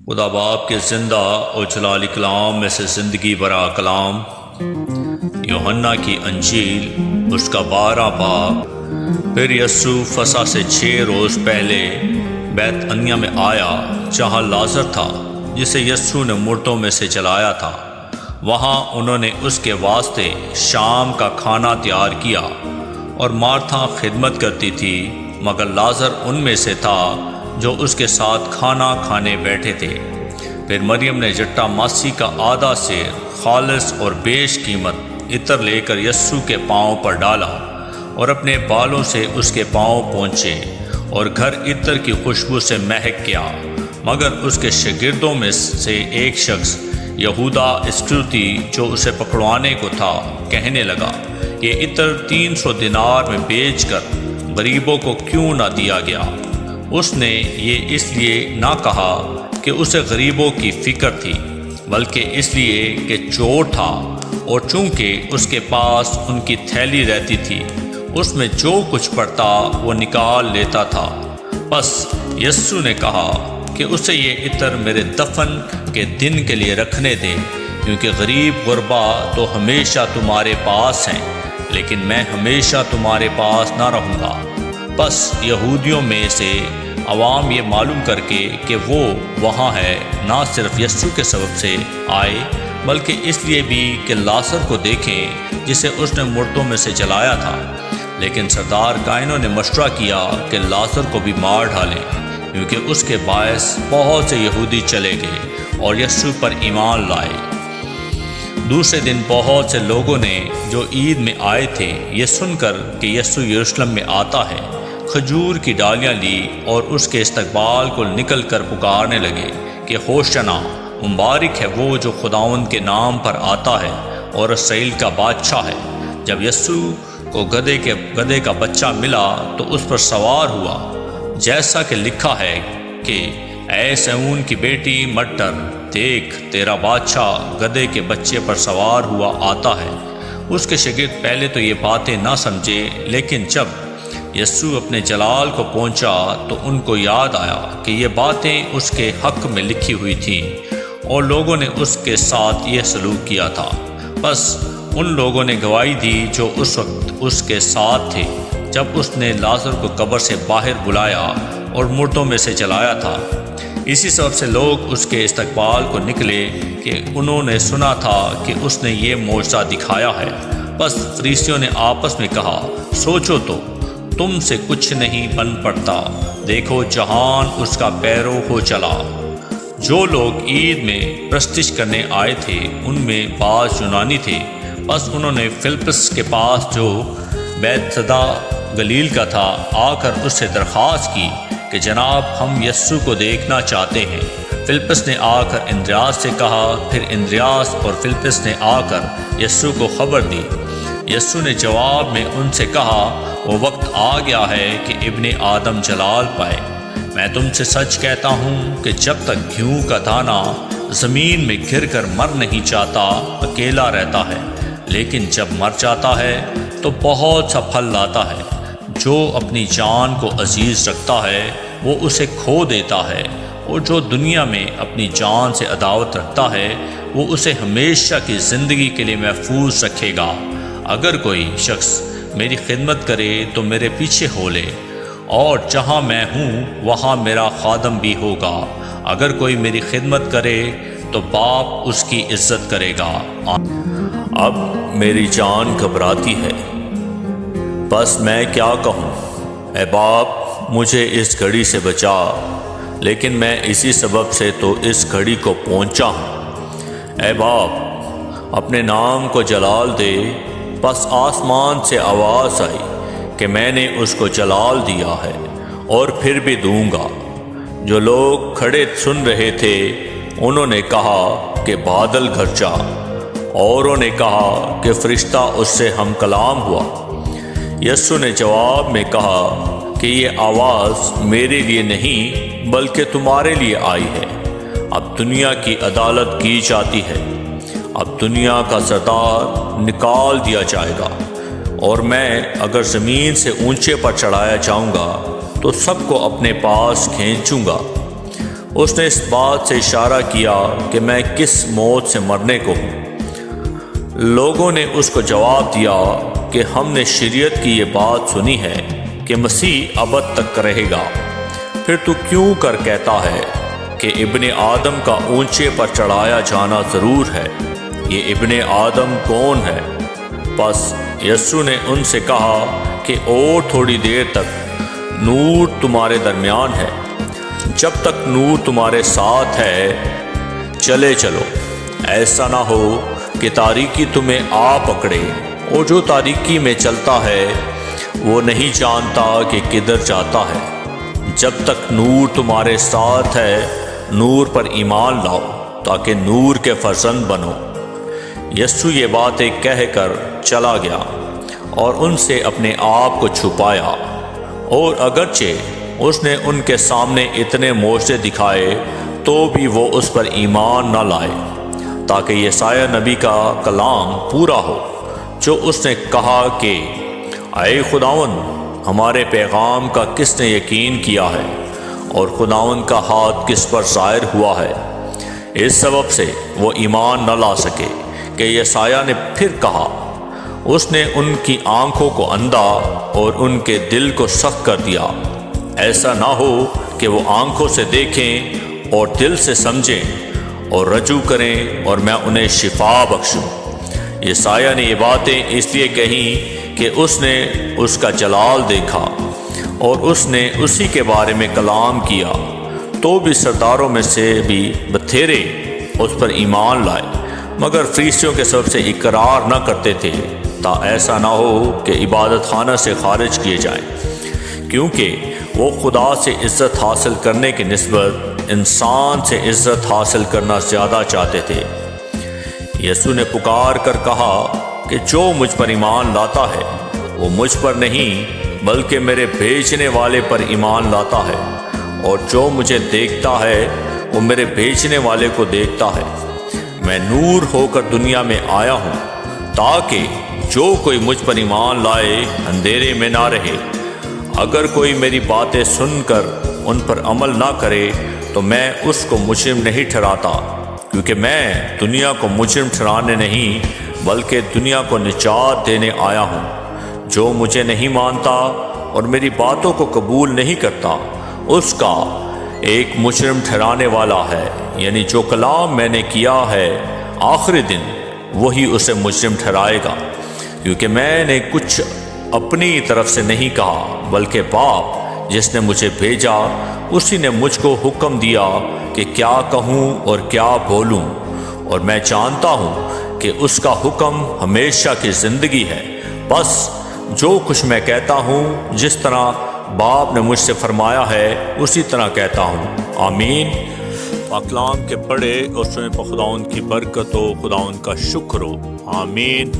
خدا باپ کے زندہ اور جلالی کلام میں سے زندگی برا کلام، یوحنا کی انجیل اس کا 12 باب۔ پھر یسوع فسح سے 6 روز پہلے بیت عنیہ میں آیا، جہاں لازر تھا جسے یسوع نے مردوں میں سے جلایا تھا۔ وہاں انہوں نے اس کے واسطے شام کا کھانا تیار کیا، اور مارتھا خدمت کرتی تھی، مگر لازر ان میں سے تھا جو اس کے ساتھ کھانا کھانے بیٹھے تھے۔ پھر مریم نے جٹا ماسی کا آدھا سیر خالص اور بیش قیمت عطر لے کر یسوع کے پاؤں پر ڈالا، اور اپنے بالوں سے اس کے پاؤں پونچھے، اور گھر عطر کی خوشبو سے مہک گیا۔ مگر اس کے شاگردوں میں سے ایک شخص یہودا اسکریوتی، جو اسے پکڑوانے کو تھا، کہنے لگا، یہ عطر 300 دینار میں بیچ کر غریبوں کو کیوں نہ دیا گیا؟ اس نے یہ اس لیے نہ کہا کہ اسے غریبوں کی فکر تھی، بلکہ اس لیے کہ چور تھا، اور چونکہ اس کے پاس ان کی تھیلی رہتی تھی، اس میں جو کچھ پڑتا وہ نکال لیتا تھا۔ پس یسوع نے کہا کہ اسے یہ عطر میرے دفن کے دن کے لیے رکھنے دے، کیونکہ غریب غربا تو ہمیشہ تمہارے پاس ہیں، لیکن میں ہمیشہ تمہارے پاس نہ رہوں گا۔ بس یہودیوں میں سے عوام یہ معلوم کر کے کہ وہ وہاں ہے، نہ صرف یسوع کے سبب سے آئے، بلکہ اس لیے بھی کہ لازر کو دیکھیں جسے اس نے مردوں میں سے جلایا تھا۔ لیکن سردار کائنوں نے مشورہ کیا کہ لازر کو بھی مار ڈالیں، کیونکہ اس کے باعث بہت سے یہودی چلے گئے اور یسوع پر ایمان لائے۔ دوسرے دن بہت سے لوگوں نے جو عید میں آئے تھے، یہ سن کر کہ یسوع یروشلم میں آتا ہے، کھجور کی ڈالیاں لی اور اس کے استقبال کو نکل کر پکارنے لگے کہ ہوشنا، مبارک ہے وہ جو خداوند کے نام پر آتا ہے، اور اسرائیل کا بادشاہ ہے۔ جب یسوع کو گدھے کا بچہ ملا تو اس پر سوار ہوا، جیسا کہ لکھا ہے کہ اے سیون کی بیٹی مت ڈر، دیکھ تیرا بادشاہ گدھے کے بچے پر سوار ہوا آتا ہے۔ اس کے شاگرد پہلے تو یہ باتیں نہ سمجھے، لیکن جب یسوع اپنے جلال کو پہنچا تو ان کو یاد آیا کہ یہ باتیں اس کے حق میں لکھی ہوئی تھیں، اور لوگوں نے اس کے ساتھ یہ سلوک کیا تھا۔ بس ان لوگوں نے گواہی دی جو اس وقت اس کے ساتھ تھے، جب اس نے لازر کو قبر سے باہر بلایا اور مردوں میں سے جلایا تھا۔ اسی سبب سے لوگ اس کے استقبال کو نکلے کہ انہوں نے سنا تھا کہ اس نے یہ معجزہ دکھایا ہے۔ بس فریسیوں نے آپس میں کہا، سوچو تو، تم سے کچھ نہیں بن پڑتا، دیکھو جہان اس کا پیرو ہو چلا۔ جو لوگ عید میں پرستش کرنے آئے تھے ان میں بعض یونانی تھے۔ بس انہوں نے فلپس کے پاس جو بیتسدا گلیل کا تھا آ کر اس سے درخواست کی کہ جناب ہم یسوع کو دیکھنا چاہتے ہیں۔ فلپس نے آ کر اندریاس سے کہا، پھر اندریاس اور فلپس نے آ کر یسوع کو خبر دی۔ یسوع نے جواب میں ان سے کہا، وہ وقت آ گیا ہے کہ ابن آدم جلال پائے۔ میں تم سے سچ کہتا ہوں کہ جب تک گیہوں کا دانہ زمین میں گر کر مر نہیں جاتا، اکیلا رہتا ہے، لیکن جب مر جاتا ہے تو بہت سا پھل لاتا ہے۔ جو اپنی جان کو عزیز رکھتا ہے وہ اسے کھو دیتا ہے، اور جو دنیا میں اپنی جان سے عداوت رکھتا ہے وہ اسے ہمیشہ کی زندگی کے لیے محفوظ رکھے گا۔ اگر کوئی شخص میری خدمت کرے تو میرے پیچھے ہو لے، اور جہاں میں ہوں وہاں میرا خادم بھی ہوگا۔ اگر کوئی میری خدمت کرے تو باپ اس کی عزت کرے گا۔ اب میری جان گھبراتی ہے، بس میں کیا کہوں؟ اے باپ، مجھے اس گھڑی سے بچا، لیکن میں اسی سبب سے تو اس گھڑی کو پہنچا ہوں۔ اے باپ، اپنے نام کو جلال دے۔ بس آسمان سے آواز آئی کہ میں نے اس کو جلال دیا ہے، اور پھر بھی دوں گا۔ جو لوگ کھڑے سن رہے تھے انہوں نے کہا کہ بادل گرجا، اوروں نے کہا کہ فرشتہ اس سے ہم کلام ہوا۔ یسوع نے جواب میں کہا کہ یہ آواز میرے لیے نہیں بلکہ تمہارے لیے آئی ہے۔ اب دنیا کی عدالت کی جاتی ہے، اب دنیا کا سردار نکال دیا جائے گا، اور میں اگر زمین سے اونچے پر چڑھایا جاؤں گا تو سب کو اپنے پاس کھینچوں گا۔ اس نے اس بات سے اشارہ کیا کہ میں کس موت سے مرنے کو ہوں۔ لوگوں نے اس کو جواب دیا کہ ہم نے شریعت کی یہ بات سنی ہے کہ مسیح ابد تک رہے گا، پھر تو کیوں کر کہتا ہے کہ ابن آدم کا اونچے پر چڑھایا جانا ضرور ہے؟ یہ ابن آدم کون ہے؟ پس یسوع نے ان سے کہا کہ اور تھوڑی دیر تک نور تمہارے درمیان ہے، جب تک نور تمہارے ساتھ ہے چلے چلو، ایسا نہ ہو کہ تاریکی تمہیں آ پکڑے، اور جو تاریکی میں چلتا ہے وہ نہیں جانتا کہ کدھر جاتا ہے۔ جب تک نور تمہارے ساتھ ہے نور پر ایمان لاؤ تاکہ نور کے فرزند بنو۔ یسوع یہ باتیں کہہ کر چلا گیا اور ان سے اپنے آپ کو چھپایا، اور اگرچہ اس نے ان کے سامنے اتنے معجزے دکھائے تو بھی وہ اس پر ایمان نہ لائے، تاکہ یسایہ نبی کا کلام پورا ہو جو اس نے کہا کہ اے خداوند، ہمارے پیغام کا کس نے یقین کیا ہے، اور خداوند کا ہاتھ کس پر ظاہر ہوا ہے؟ اس سبب سے وہ ایمان نہ لا سکے کہ یسایہ نے پھر کہا، اس نے ان کی آنکھوں کو اندھا اور ان کے دل کو سخت کر دیا، ایسا نہ ہو کہ وہ آنکھوں سے دیکھیں اور دل سے سمجھیں اور رجوع کریں اور میں انہیں شفا بخشوں۔ یسایہ نے یہ باتیں اس لیے کہیں کہ اس نے اس کا جلال دیکھا اور اس نے اسی کے بارے میں کلام کیا، تو بھی سرداروں میں سے بھی بتھیرے اس پر ایمان لائے، مگر فریسیوں کے سبب سے اقرار نہ کرتے تھے، تا ایسا نہ ہو کہ عبادت خانہ سے خارج کیے جائیں، کیونکہ وہ خدا سے عزت حاصل کرنے کی نسبت انسان سے عزت حاصل کرنا زیادہ چاہتے تھے۔ یسوع نے پکار کر کہا کہ جو مجھ پر ایمان لاتا ہے وہ مجھ پر نہیں بلکہ میرے بھیجنے والے پر ایمان لاتا ہے، اور جو مجھے دیکھتا ہے وہ میرے بھیجنے والے کو دیکھتا ہے۔ میں نور ہو کر دنیا میں آیا ہوں تاکہ جو کوئی مجھ پر ایمان لائے اندھیرے میں نہ رہے۔ اگر کوئی میری باتیں سن کر ان پر عمل نہ کرے تو میں اس کو مجرم نہیں ٹھہراتا، کیونکہ میں دنیا کو مجرم ٹھہرانے نہیں بلکہ دنیا کو نجات دینے آیا ہوں۔ جو مجھے نہیں مانتا اور میری باتوں کو قبول نہیں کرتا اس کا ایک مجرم ٹھہرانے والا ہے، یعنی جو کلام میں نے کیا ہے آخری دن وہی اسے مجرم ٹھہرائے گا، کیونکہ میں نے کچھ اپنی طرف سے نہیں کہا بلکہ باپ جس نے مجھے بھیجا اسی نے مجھ کو حکم دیا کہ کیا کہوں اور کیا بولوں، اور میں جانتا ہوں کہ اس کا حکم ہمیشہ کی زندگی ہے۔ بس جو کچھ میں کہتا ہوں جس طرح باپ نے مجھ سے فرمایا ہے اسی طرح کہتا ہوں۔ آمین۔ کلام کے پڑھے اور سنے پر خداوند کی برکت ہو، خداوند کا شکر ہو۔ آمین۔